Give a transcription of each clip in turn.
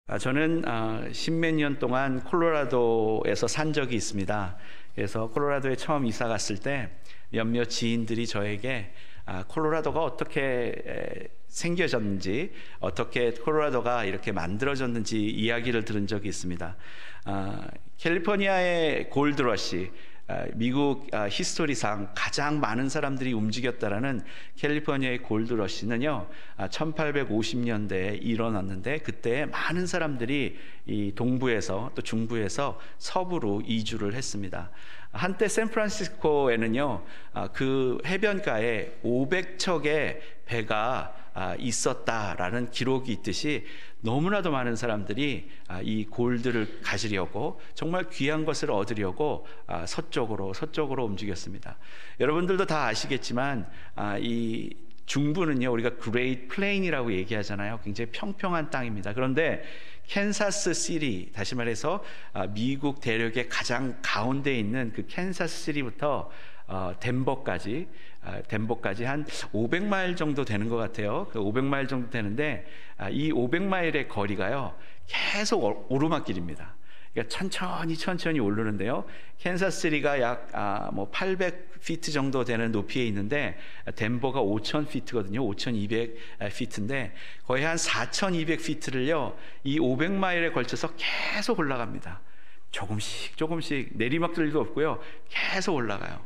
저는 십몇 년 동안 콜로라도에서 산 적이 있습니다. 그래서 콜로라도에 처음 이사 갔을 때 몇몇 지인들이 저에게 콜로라도가 어떻게 생겨졌는지, 어떻게 콜로라도가 이렇게 만들어졌는지 이야기를 들은 적이 있습니다. 캘리포니아의 골드러시, 미국 히스토리상 가장 많은 사람들이 움직였다라는 캘리포니아의 골드러시는요, 1850년대에 일어났는데, 그때 많은 사람들이 이 동부에서 또 중부에서 서부로 이주를 했습니다. 한때 샌프란시스코에는요, 그 해변가에 500척의 배가 있었다라는 기록이 있듯이 너무나도 많은 사람들이 이 골드를 가지려고, 정말 귀한 것을 얻으려고 서쪽으로 움직였습니다. 여러분들도 다 아시겠지만 이 중부는요, 우리가 그레이트 플레인이라고 얘기하잖아요. 굉장히 평평한 땅입니다. 그런데 캔사스 시리, 다시 말해서 미국 대륙의 가장 가운데에 있는 그 캔사스 시리부터 덴버까지 한 500마일 정도 되는 것 같아요. 그 500마일 정도 되는데 이 500마일의 거리가요, 계속 오르막길입니다. 그러니까 천천히 오르는데요. 캔사스시리가 약 800피트 정도 되는 높이에 있는데, 덴버가 5000피트거든요. 5200피트인데 거의 한 4200피트를요 이 500마일에 걸쳐서 계속 올라갑니다. 조금씩 내리막길도 없고요, 계속 올라가요.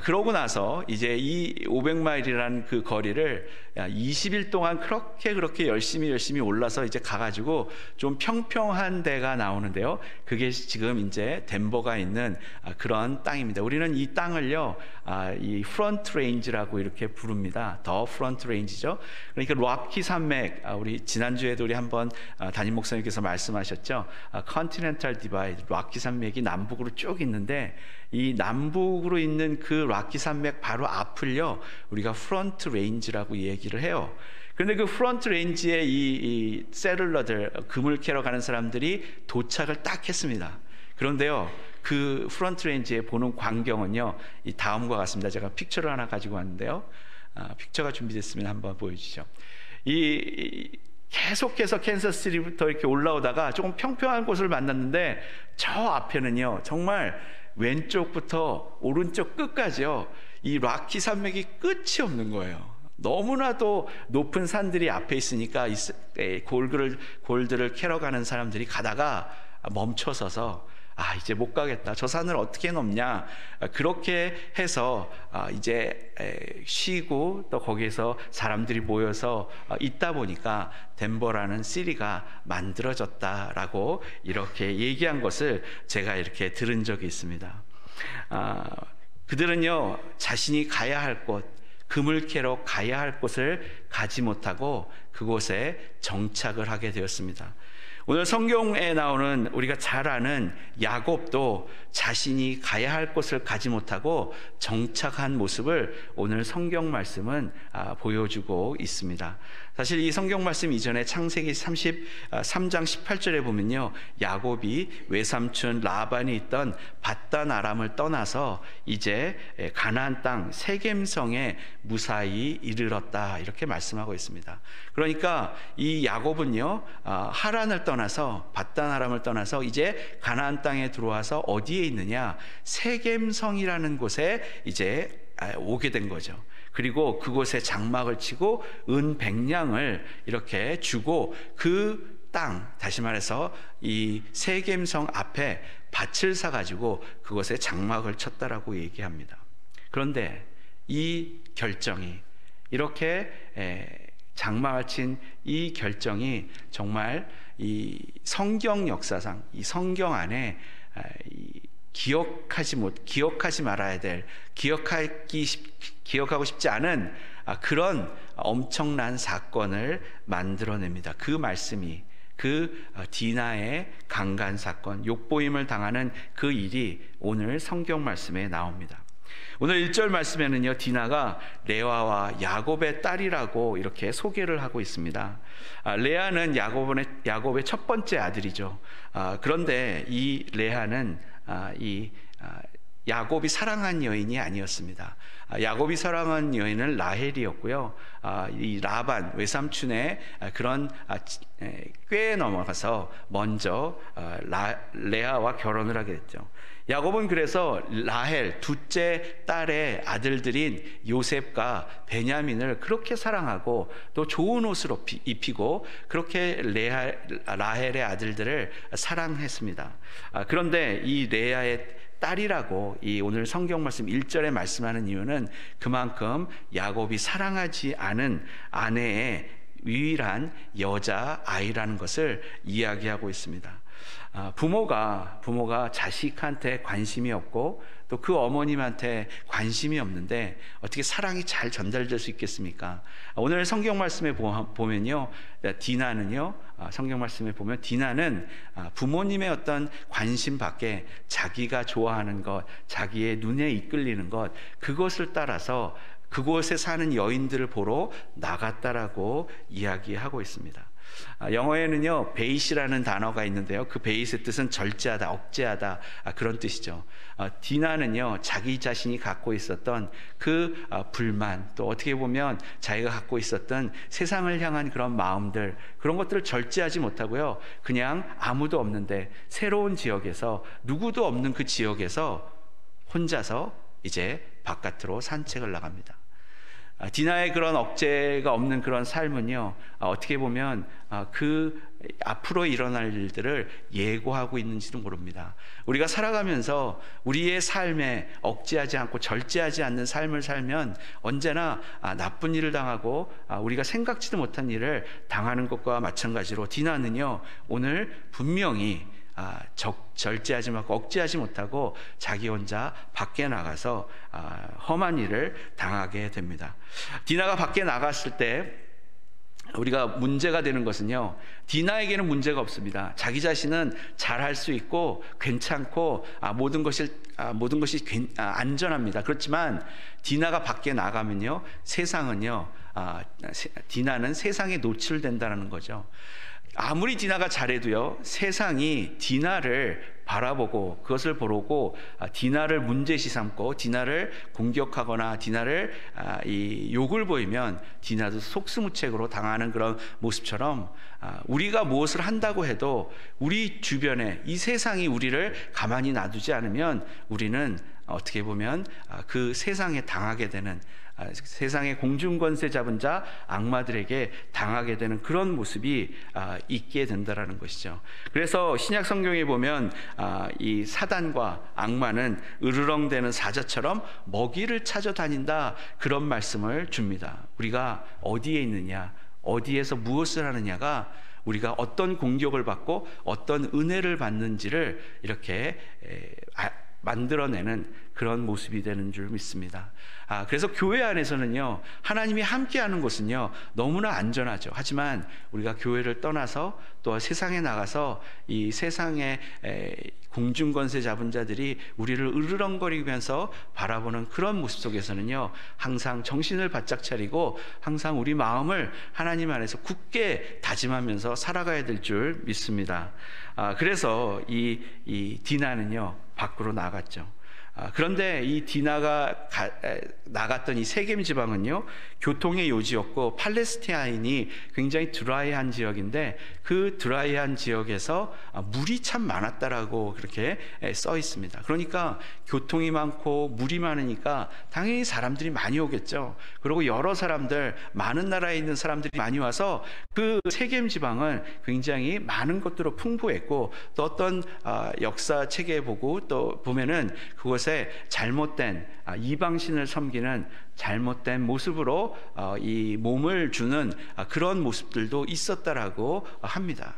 그러고 나서 이제 이 500마일이라는 그 거리를 20일 동안 그렇게 열심히 올라서 이제 가가지고 좀 평평한 데가 나오는데요. 그게 지금 이제 덴버가 있는 그런 땅입니다. 우리는 이 땅을요, 이 프론트 레인지라고 이렇게 부릅니다. 더 프론트 레인지죠. 그러니까 록키 산맥, 우리 지난주에도 우리 한번 담임 목사님께서 말씀하셨죠. 컨티넨탈 디바이드, 록키 산맥이 남북으로 쭉 있는데, 이 남북으로 있는 그 록키 산맥 바로 앞을요, 우리가 프론트 레인지라고 얘기를 해요. 그런데 그 프론트 레인지에 이 세틀러들, 금을 캐러 가는 사람들이 도착을 딱 했습니다. 그런데요, 그 프론트 레인지에 보는 광경은요, 이 다음과 같습니다. 제가 픽처를 하나 가지고 왔는데요, 픽처가 준비됐으면 한번 보여주시죠. 계속해서 캔사스시리부터 이렇게 올라오다가 조금 평평한 곳을 만났는데, 저 앞에는요, 정말 왼쪽부터 오른쪽 끝까지요, 이 록키 산맥이 끝이 없는 거예요. 너무나도 높은 산들이 앞에 있으니까 골드를 캐러 가는 사람들이 가다가 멈춰서서 이제 못 가겠다, 저 산을 어떻게 넘냐, 그렇게 해서 이제 쉬고, 또 거기에서 사람들이 모여서 있다 보니까 덴버라는 시리가 만들어졌다라고 이렇게 얘기한 것을 제가 이렇게 들은 적이 있습니다. 그들은요, 자신이 가야 할 곳, 금을 캐러 가야 할 곳을 가지 못하고 그곳에 정착을 하게 되었습니다. 오늘 성경에 나오는 우리가 잘 아는 야곱도 자신이 가야 할 곳을 가지 못하고 정착한 모습을 오늘 성경 말씀은 보여주고 있습니다. 사실 이 성경 말씀 이전에 창세기 33장 18절에 보면요, 야곱이 외삼촌 라반이 있던 밧단 아람을 떠나서 이제 가나안 땅 세겜성에 무사히 이르렀다, 이렇게 말씀하고 있습니다. 그러니까 이 야곱은요, 하란을 떠나서, 밧단 아람을 떠나서 이제 가나안 땅에 들어와서 어디에 있느냐, 세겜성이라는 곳에 이제 오게 된 거죠. 그리고 그곳에 장막을 치고 은 100냥을 이렇게 주고 그 땅, 다시 말해서 이 세겜성 앞에 밭을 사가지고 그곳에 장막을 쳤다라고 얘기합니다. 그런데 이 결정이, 이렇게 장막을 친 이 결정이 정말 이 성경 역사상, 이 성경 안에 기억하지 말아야 될, 기억하고 싶지 않은 그런 엄청난 사건을 만들어냅니다. 그 말씀이, 그 디나의 강간 사건, 욕보임을 당하는 그 일이 오늘 성경 말씀에 나옵니다. 오늘 1절 말씀에는요, 디나가 레아와 야곱의 딸이라고 이렇게 소개를 하고 있습니다. 레아는 야곱의 첫 번째 아들이죠. 그런데 이 레아는 야곱이 사랑한 여인이 아니었습니다. 야곱이 사랑한 여인은 라헬이었고요. 이 라반 외삼촌의 그런 꾀에 넘어가서 먼저 레아와 결혼을 하게 됐죠. 야곱은 그래서 라헬 둘째 딸의 아들들인 요셉과 베냐민을 그렇게 사랑하고 또 좋은 옷을 입히고 그렇게 라헬의 아들들을 사랑했습니다. 그런데 이 레아의 딸이라고 이 오늘 성경 말씀 1절에 말씀하는 이유는 그만큼 야곱이 사랑하지 않은 아내의 유일한 여자 아이라는 것을 이야기하고 있습니다. 부모가 자식한테 관심이 없고 또 그 어머님한테 관심이 없는데 어떻게 사랑이 잘 전달될 수 있겠습니까? 오늘 성경 말씀에 보면요, 디나는요, 성경 말씀에 보면 디나는 부모님의 어떤 관심 밖에 자기가 좋아하는 것, 자기의 눈에 이끌리는 것, 그것을 따라서 그곳에 사는 여인들을 보러 나갔다라고 이야기하고 있습니다. 영어에는요, 베이시라는 단어가 있는데요, 그 베이스의 뜻은 절제하다, 억제하다, 그런 뜻이죠. 디나는요, 자기 자신이 갖고 있었던 그 불만, 또 어떻게 보면 자기가 갖고 있었던 세상을 향한 그런 마음들, 그런 것들을 절제하지 못하고요, 그냥 아무도 없는데 새로운 지역에서, 누구도 없는 그 지역에서 혼자서 이제 바깥으로 산책을 나갑니다. 디나의 그런 억제가 없는 그런 삶은요, 어떻게 보면 그 앞으로 일어날 일들을 예고하고 있는지도 모릅니다. 우리가 살아가면서 우리의 삶에 억제하지 않고 절제하지 않는 삶을 살면 언제나 나쁜 일을 당하고 우리가 생각지도 못한 일을 당하는 것과 마찬가지로 디나는요, 오늘 분명히 절제하지 말고 억제하지 못하고 자기 혼자 밖에 나가서 험한 일을 당하게 됩니다. 디나가 밖에 나갔을 때 우리가 문제가 되는 것은요, 디나에게는 문제가 없습니다. 자기 자신은 잘할 수 있고 괜찮고 모든 것이 안전합니다. 그렇지만 디나가 밖에 나가면요, 세상은요, 디나는 세상에 노출된다는 거죠. 아무리 디나가 잘해도요, 세상이 디나를 바라보고 그것을 보고 디나를 문제시 삼고 디나를 공격하거나 디나를 욕을 보이면 디나도 속수무책으로 당하는 그런 모습처럼 우리가 무엇을 한다고 해도 우리 주변에 이 세상이 우리를 가만히 놔두지 않으면 우리는 어떻게 보면 그 세상에 당하게 되는, 세상의 공중권세 잡은 자 악마들에게 당하게 되는 그런 모습이 있게 된다라는 것이죠. 그래서 신약 성경에 보면 이 사단과 악마는 으르렁대는 사자처럼 먹이를 찾아다닌다, 그런 말씀을 줍니다. 우리가 어디에 있느냐, 어디에서 무엇을 하느냐가 우리가 어떤 공격을 받고 어떤 은혜를 받는지를 이렇게 만들어내는 그런 모습이 되는 줄 믿습니다. 그래서 교회 안에서는요, 하나님이 함께하는 곳은요 너무나 안전하죠. 하지만 우리가 교회를 떠나서 또 세상에 나가서 이 세상의 공중권세 잡은 자들이 우리를 으르렁거리면서 바라보는 그런 모습 속에서는요, 항상 정신을 바짝 차리고 항상 우리 마음을 하나님 안에서 굳게 다짐하면서 살아가야 될 줄 믿습니다. 그래서 이 디나는요 밖으로 나갔죠. 그런데 이 디나가 나갔던 이 세겜 지방은요, 교통의 요지였고 팔레스타인이 굉장히 드라이한 지역인데 그 드라이한 지역에서 물이 참 많았다라고 그렇게 써 있습니다. 그러니까 교통이 많고 물이 많으니까 당연히 사람들이 많이 오겠죠. 그리고 여러 사람들, 많은 나라에 있는 사람들이 많이 와서 그 세겜 지방은 굉장히 많은 것들로 풍부했고, 또 어떤 역사 책에 보고 또 보면은 그것에 잘못된 이방신을 섬기는 잘못된 모습으로 이 몸을 주는 그런 모습들도 있었다라고 합니다.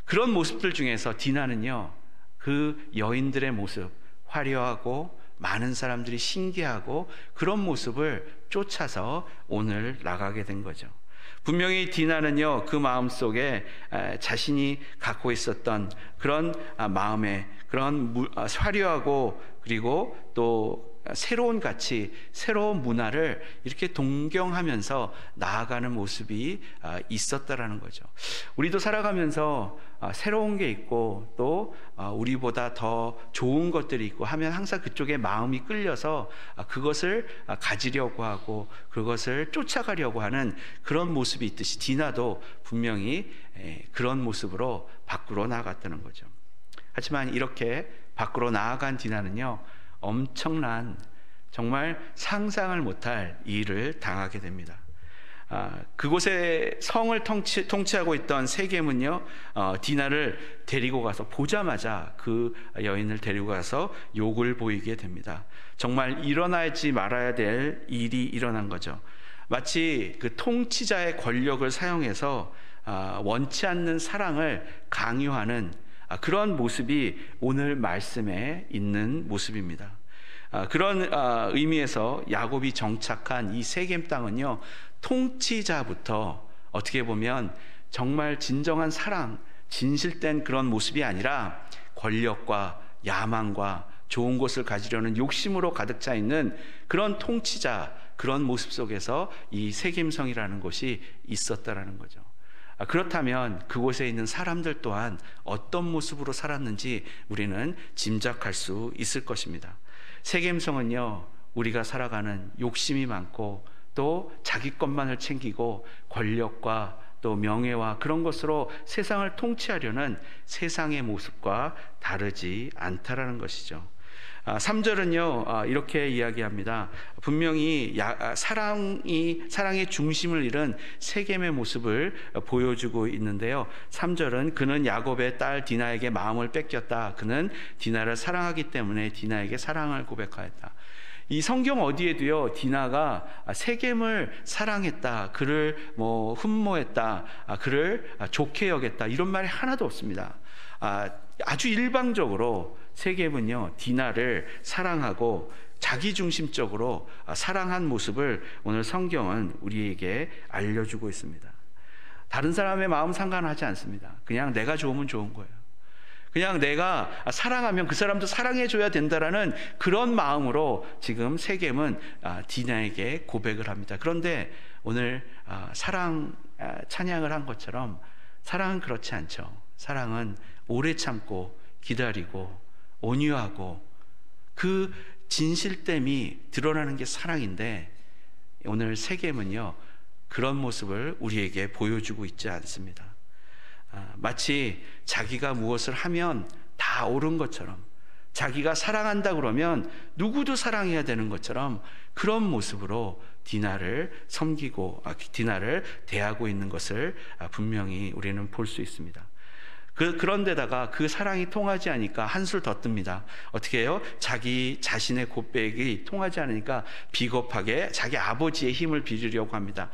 그런 모습들 중에서 디나는요, 그 여인들의 모습, 화려하고 많은 사람들이 신기하고 그런 모습을 쫓아서 오늘 나가게 된 거죠. 분명히 디나는요, 그 마음속에 자신이 갖고 있었던 그런 마음에 그런 화려하고 그리고 또 새로운 가치, 새로운 문화를 이렇게 동경하면서 나아가는 모습이 있었다라는 거죠. 우리도 살아가면서 새로운 게 있고 또 우리보다 더 좋은 것들이 있고 하면 항상 그쪽에 마음이 끌려서 그것을 가지려고 하고 그것을 쫓아가려고 하는 그런 모습이 있듯이 디나도 분명히 그런 모습으로 밖으로 나아갔다는 거죠. 하지만 이렇게 밖으로 나아간 디나는요, 엄청난 정말 상상을 못할 일을 당하게 됩니다. 그곳에 성을 통치하고 있던 세겜은요, 디나를 데리고 가서 보자마자 그 여인을 데리고 가서 욕을 보이게 됩니다. 정말 일어나지 말아야 될 일이 일어난 거죠. 마치 그 통치자의 권력을 사용해서 원치 않는 사랑을 강요하는 그런 모습이 오늘 말씀에 있는 모습입니다. 그런 의미에서 야곱이 정착한 이 세겜 땅은요, 통치자부터 어떻게 보면 정말 진정한 사랑, 진실된 그런 모습이 아니라 권력과 야망과 좋은 것을 가지려는 욕심으로 가득 차 있는 그런 통치자, 그런 모습 속에서 이 세겜성이라는 곳이 있었다라는 거죠. 그렇다면 그곳에 있는 사람들 또한 어떤 모습으로 살았는지 우리는 짐작할 수 있을 것입니다. 세겜성은요, 우리가 살아가는 욕심이 많고 또 자기 것만을 챙기고 권력과 또 명예와 그런 것으로 세상을 통치하려는 세상의 모습과 다르지 않다라는 것이죠. 3절은요 이렇게 이야기합니다. 분명히 사랑의 중심을 잃은 세겜의 모습을 보여주고 있는데요. 3절은 그는 야곱의 딸 디나에게 마음을 뺏겼다. 그는 디나를 사랑하기 때문에 디나에게 사랑을 고백하였다. 이 성경 어디에도요 디나가 세겜을 사랑했다, 그를 흠모했다, 그를 좋게 여겼다 이런 말이 하나도 없습니다. 아주 일방적으로 세겜은요 디나를 사랑하고 자기중심적으로 사랑한 모습을 오늘 성경은 우리에게 알려주고 있습니다. 다른 사람의 마음 상관하지 않습니다. 그냥 내가 좋으면 좋은 거예요. 그냥 내가 사랑하면 그 사람도 사랑해줘야 된다라는 그런 마음으로 지금 세겜은 디나에게 고백을 합니다. 그런데 오늘 사랑 찬양을 한 것처럼 사랑은 그렇지 않죠. 사랑은 오래 참고 기다리고 온유하고 그 진실됨이 드러나는 게 사랑인데 오늘 세겜은요 그런 모습을 우리에게 보여주고 있지 않습니다. 마치 자기가 무엇을 하면 다 옳은 것처럼, 자기가 사랑한다 그러면 누구도 사랑해야 되는 것처럼 그런 모습으로 디나를 섬기고 디나를 대하고 있는 것을 분명히 우리는 볼 수 있습니다. 그런데다가 그 사랑이 통하지 않으니까 한술 더 뜹니다. 어떻게 해요? 자기 자신의 고백이 통하지 않으니까 비겁하게 자기 아버지의 힘을 빌리려고 합니다.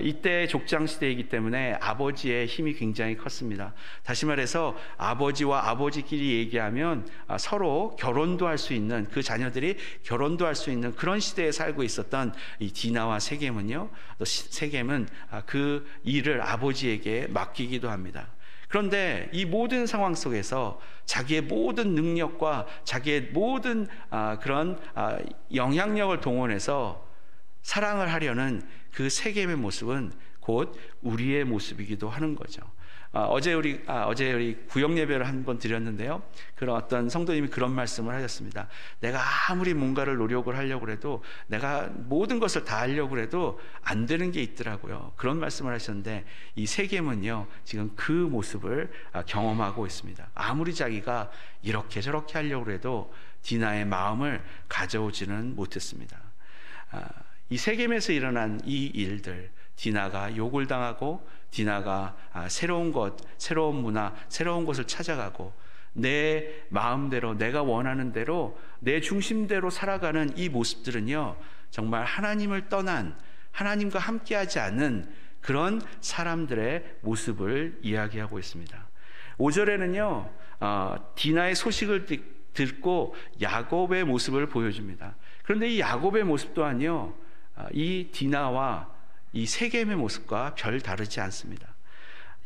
이때 족장시대이기 때문에 아버지의 힘이 굉장히 컸습니다. 다시 말해서 아버지와 아버지끼리 얘기하면 서로 결혼도 할 수 있는, 그 자녀들이 결혼도 할 수 있는 그런 시대에 살고 있었던 이 디나와 세겜은요, 세겜은 그 일을 아버지에게 맡기기도 합니다. 그런데 이 모든 상황 속에서 자기의 모든 능력과 자기의 모든 그런 영향력을 동원해서 사랑을 하려는 그 세겜의 모습은 곧 우리의 모습이기도 하는 거죠. 어제 우리 구역 예배를 한번 드렸는데요. 그런 어떤 성도님이 그런 말씀을 하셨습니다. 내가 아무리 뭔가를 노력을 하려고 해도, 내가 모든 것을 다 하려고 해도 안 되는 게 있더라고요. 그런 말씀을 하셨는데 이 세겜은요 지금 그 모습을 경험하고 있습니다. 아무리 자기가 이렇게 저렇게 하려고 해도 디나의 마음을 가져오지는 못했습니다. 이 세겜에서 일어난 이 일들, 디나가 욕을 당하고 디나가 새로운 것, 새로운 문화, 새로운 것을 찾아가고 내 마음대로, 내가 원하는 대로, 내 중심대로 살아가는 이 모습들은요 정말 하나님을 떠난, 하나님과 함께하지 않는 그런 사람들의 모습을 이야기하고 있습니다. 5절에는요 디나의 소식을 듣고 야곱의 모습을 보여줍니다. 그런데 이 야곱의 모습 또한요 이 디나와 이 세겜의 모습과 별 다르지 않습니다.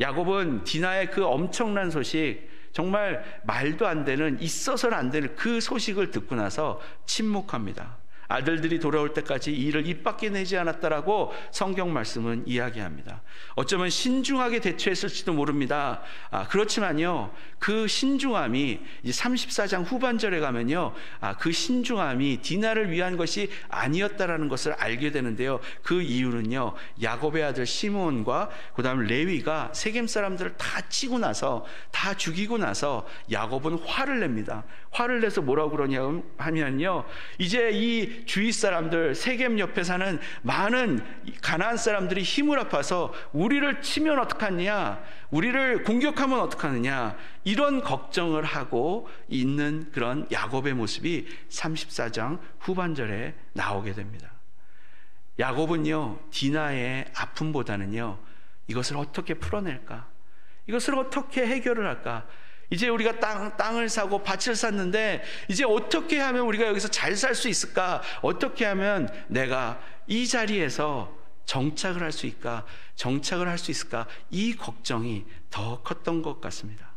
야곱은 디나의 그 엄청난 소식, 정말 말도 안 되는, 있어서는 안 되는 그 소식을 듣고 나서 침묵합니다. 아들들이 돌아올 때까지 이를 입 밖에 내지 않았다라고 성경 말씀은 이야기합니다. 어쩌면 신중하게 대처했을지도 모릅니다. 그렇지만요, 그 신중함이 이제 34장 후반절에 가면요, 그 신중함이 디나를 위한 것이 아니었다라는 것을 알게 되는데요. 그 이유는요, 야곱의 아들 시므온과 그다음 레위가 세겜 사람들을 다 치고 나서, 다 죽이고 나서 야곱은 화를 냅니다. 화를 내서 뭐라고 그러냐 하면요, 이제 이 주위 사람들, 세겜 옆에 사는 많은 가나안 사람들이 힘을 아파서 우리를 치면 어떡하느냐, 우리를 공격하면 어떡하느냐, 이런 걱정을 하고 있는 그런 야곱의 모습이 34장 후반절에 나오게 됩니다. 야곱은요, 디나의 아픔보다는요, 이것을 어떻게 풀어낼까, 이것을 어떻게 해결을 할까, 이제 우리가 땅을 사고 밭을 샀는데 이제 어떻게 하면 우리가 여기서 잘 살 수 있을까, 어떻게 하면 내가 이 자리에서 정착을 할 수 있을까, 이 걱정이 더 컸던 것 같습니다.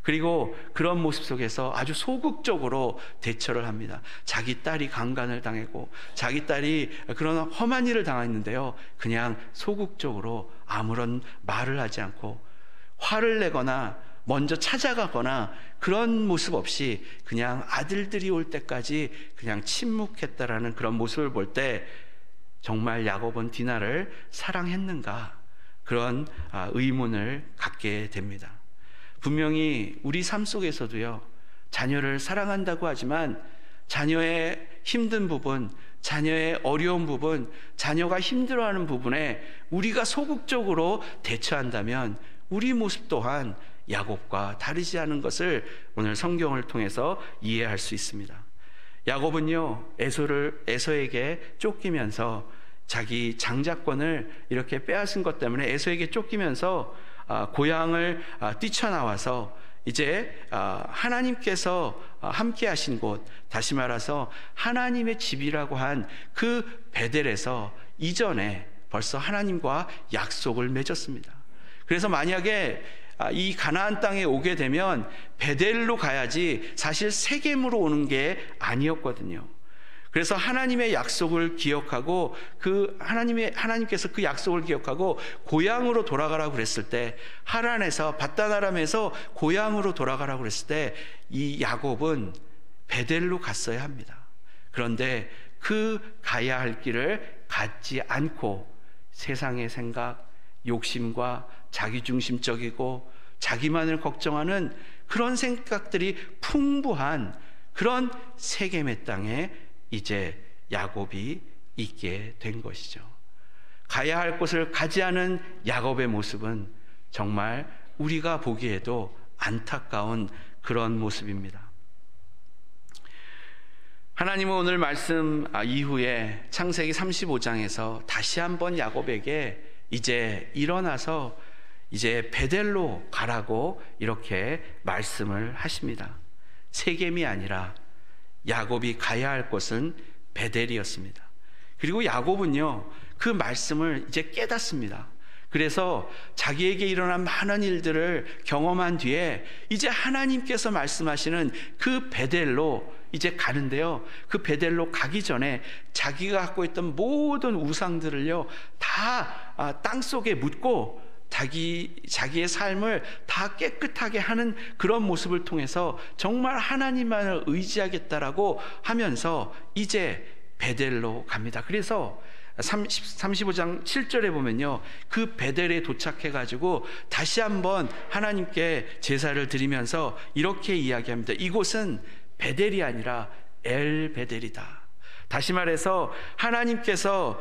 그리고 그런 모습 속에서 아주 소극적으로 대처를 합니다. 자기 딸이 강간을 당하고 자기 딸이 그런 험한 일을 당했는데요, 그냥 소극적으로 아무런 말을 하지 않고 화를 내거나 먼저 찾아가거나 그런 모습 없이 그냥 아들들이 올 때까지 그냥 침묵했다라는 그런 모습을 볼 때 정말 야곱은 디나를 사랑했는가, 그런 의문을 갖게 됩니다. 분명히 우리 삶 속에서도요, 자녀를 사랑한다고 하지만 자녀의 힘든 부분, 자녀의 어려운 부분, 자녀가 힘들어하는 부분에 우리가 소극적으로 대처한다면 우리 모습 또한 야곱과 다르지 않은 것을 오늘 성경을 통해서 이해할 수 있습니다. 야곱은요, 에서에게 쫓기면서 자기 장자권을 이렇게 빼앗은 것 때문에 에서에게 쫓기면서 고향을 뛰쳐나와서 이제 하나님께서 함께 하신 곳, 다시 말해서 하나님의 집이라고 한 그 베델에서 이전에 벌써 하나님과 약속을 맺었습니다. 그래서 만약에 이 가나안 땅에 오게 되면 베델로 가야지 사실 세겜으로 오는 게 아니었거든요. 그래서 하나님의 약속을 기억하고 하나님께서 그 약속을 기억하고 고향으로 돌아가라고 그랬을 때, 하란에서 밧단-아람에서 고향으로 돌아가라고 그랬을 때 이 야곱은 베델로 갔어야 합니다. 그런데 그 가야 할 길을 갖지 않고 세상의 생각, 욕심과 자기중심적이고 자기만을 걱정하는 그런 생각들이 풍부한 그런 세겜의 땅에 이제 야곱이 있게 된 것이죠. 가야 할 곳을 가지 않은 야곱의 모습은 정말 우리가 보기에도 안타까운 그런 모습입니다. 하나님은 오늘 말씀 이후에 창세기 35장에서 다시 한번 야곱에게 이제 일어나서 이제 베델로 가라고 이렇게 말씀을 하십니다. 세겜이 아니라 야곱이 가야 할 곳은 베델이었습니다. 그리고 야곱은요, 그 말씀을 이제 깨닫습니다. 그래서 자기에게 일어난 많은 일들을 경험한 뒤에 이제 하나님께서 말씀하시는 그 베델로 이제 가는데요, 그 베델로 가기 전에 자기가 갖고 있던 모든 우상들을요 다 땅속에 묻고 자기의 삶을 다 깨끗하게 하는 그런 모습을 통해서 정말 하나님만을 의지하겠다라고 하면서 이제 베델로 갑니다. 그래서 35장 7절에 보면요, 그 베델에 도착해가지고 다시 한번 하나님께 제사를 드리면서 이렇게 이야기합니다. 이곳은 베델이 아니라 엘 베델이다. 다시 말해서 하나님께서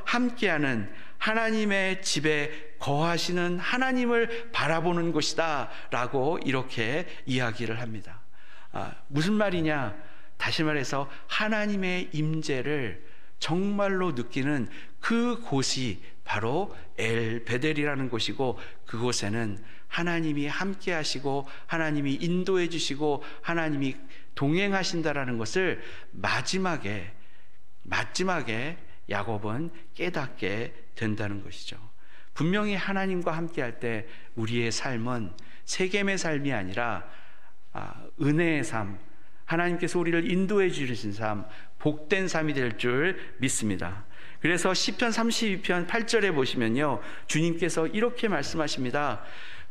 함께하는 하나님의 집에 거하시는 하나님을 바라보는 곳이다 라고 이렇게 이야기를 합니다. 무슨 말이냐? 다시 말해서 하나님의 임재를 정말로 느끼는 그 곳이 바로 엘 베델이라는 곳이고, 그곳에는 하나님이 함께 하시고 하나님이 인도해 주시고 하나님이 동행하신다라는 것을 마지막에 야곱은 깨닫게 된다는 것이죠. 분명히 하나님과 함께 할 때 우리의 삶은 세겜의 삶이 아니라 은혜의 삶, 하나님께서 우리를 인도해 주신 삶, 복된 삶이 될 줄 믿습니다. 그래서 시편 32편 8절에 보시면요, 주님께서 이렇게 말씀하십니다.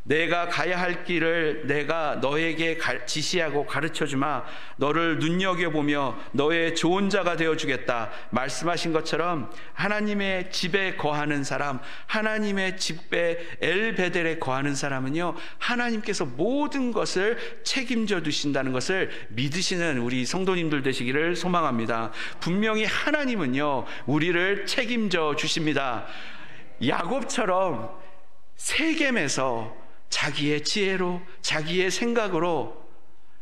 내가 가야 할 길을 내가 너에게 지시하고 가르쳐주마. 너를 눈여겨보며 너의 좋은 자가 되어주겠다 말씀하신 것처럼, 하나님의 집에 거하는 사람, 하나님의 집에 엘베델에 거하는 사람은요, 하나님께서 모든 것을 책임져 두신다는 것을 믿으시는 우리 성도님들 되시기를 소망합니다. 분명히 하나님은요, 우리를 책임져 주십니다. 야곱처럼 세겜에서 자기의 지혜로, 자기의 생각으로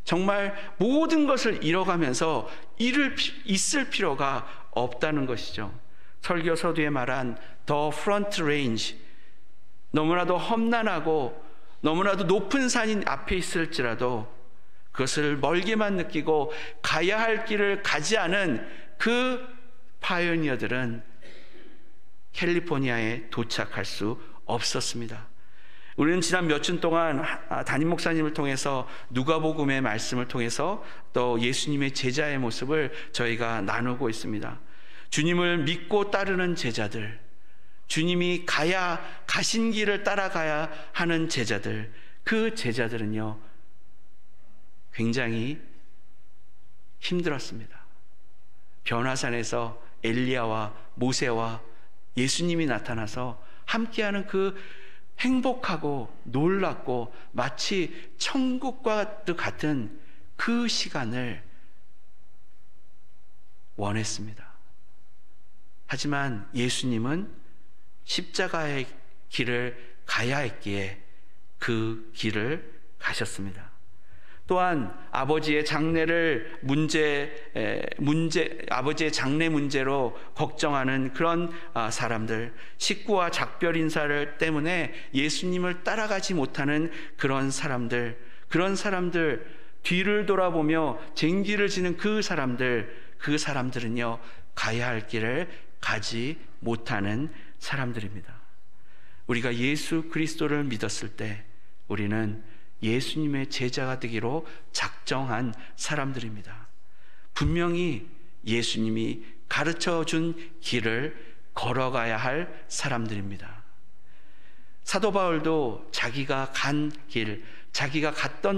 정말 모든 것을 잃어가면서 있을 필요가 없다는 것이죠. 설교 서두에 말한 더 프런트 레인지, 너무나도 험난하고 너무나도 높은 산이 앞에 있을지라도 그것을 멀게만 느끼고 가야 할 길을 가지 않은 그 파이오니어들은 캘리포니아에 도착할 수 없었습니다. 우리는 지난 몇 주 동안 담임 목사님을 통해서 누가복음의 말씀을 통해서 또 예수님의 제자의 모습을 저희가 나누고 있습니다. 주님을 믿고 따르는 제자들, 주님이 가신 길을 따라가야 하는 제자들, 그 제자들은요, 굉장히 힘들었습니다. 변화산에서 엘리야와 모세와 예수님이 나타나서 함께하는 그 행복하고 놀랍고 마치 천국과 같은 그 시간을 원했습니다. 하지만 예수님은 십자가의 길을 가야 했기에 그 길을 가셨습니다. 또한 아버지의 아버지의 장례 문제로 걱정하는 그런 사람들, 식구와 작별 인사를 때문에 예수님을 따라가지 못하는 그런 사람들, 뒤를 돌아보며 쟁기를 지는 그 사람들은요, 가야 할 길을 가지 못하는 사람들입니다. 우리가 예수 그리스도를 믿었을 때 우리는 예수님의 제자가 되기로 작정한 사람들입니다. 분명히 예수님이 가르쳐 준 길을 걸어가야 할 사람들입니다. 사도 바울도 자기가 갔던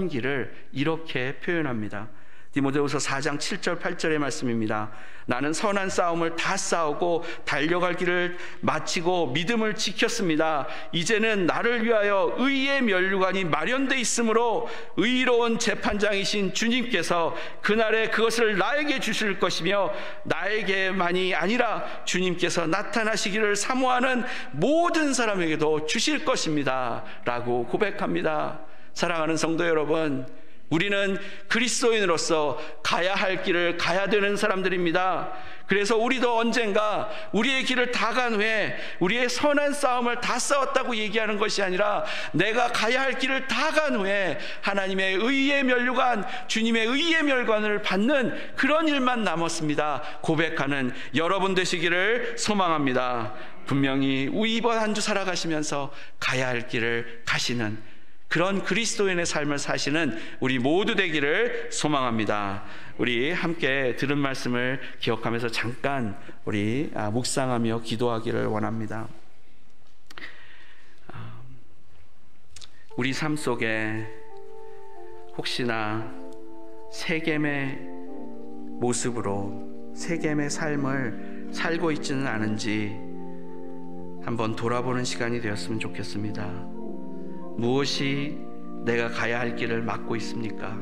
길을 이렇게 표현합니다. 디모데후서 4장 7절 8절의 말씀입니다. 나는 선한 싸움을 다 싸우고 달려갈 길을 마치고 믿음을 지켰습니다. 이제는 나를 위하여 의의 면류관이 마련되어 있으므로 의로운 재판장이신 주님께서 그날에 그것을 나에게 주실 것이며, 나에게만이 아니라 주님께서 나타나시기를 사모하는 모든 사람에게도 주실 것입니다 라고 고백합니다. 사랑하는 성도 여러분, 우리는 그리스도인으로서 가야 할 길을 가야 되는 사람들입니다. 그래서 우리도 언젠가 우리의 길을 다 간 후에 우리의 선한 싸움을 다 싸웠다고 얘기하는 것이 아니라, 내가 가야 할 길을 다 간 후에 하나님의 의의 면류관, 주님의 의의 면류관을 받는 그런 일만 남았습니다 고백하는 여러분 되시기를 소망합니다. 분명히 이번 한 주 살아가시면서 가야 할 길을 가시는 그런 그리스도인의 삶을 사시는 우리 모두 되기를 소망합니다. 우리 함께 들은 말씀을 기억하면서 잠깐 우리 묵상하며 기도하기를 원합니다. 우리 삶 속에 혹시나 세겜의 모습으로 세겜의 삶을 살고 있지는 않은지 한번 돌아보는 시간이 되었으면 좋겠습니다. 무엇이 내가 가야 할 길을 막고 있습니까?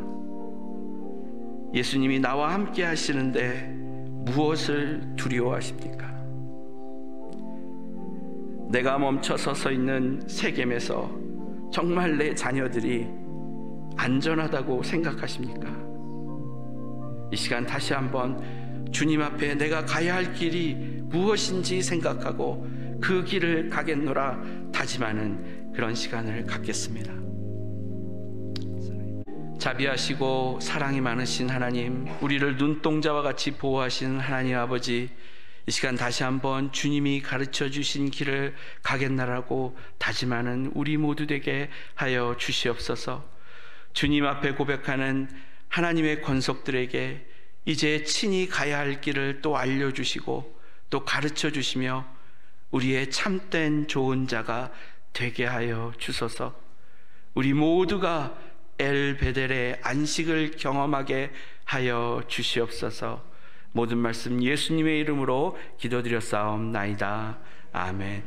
예수님이 나와 함께 하시는데 무엇을 두려워하십니까? 내가 멈춰 서서 있는 세겜에서 정말 내 자녀들이 안전하다고 생각하십니까? 이 시간 다시 한번 주님 앞에 내가 가야 할 길이 무엇인지 생각하고 그 길을 가겠노라 다짐하는 그런 시간을 갖겠습니다. 자비하시고 사랑이 많으신 하나님, 우리를 눈동자와 같이 보호하시는 하나님 아버지, 이 시간 다시 한번 주님이 가르쳐 주신 길을 가겠나라고 다짐하는 우리 모두 되게 하여 주시옵소서. 주님 앞에 고백하는 하나님의 권속들에게 이제 친히 가야 할 길을 또 알려주시고 또 가르쳐 주시며 우리의 참된 좋은 자가 되게 하여 주소서. 우리 모두가 엘 베델의 안식을 경험하게 하여 주시옵소서. 모든 말씀 예수님의 이름으로 기도드렸사옵나이다. 아멘.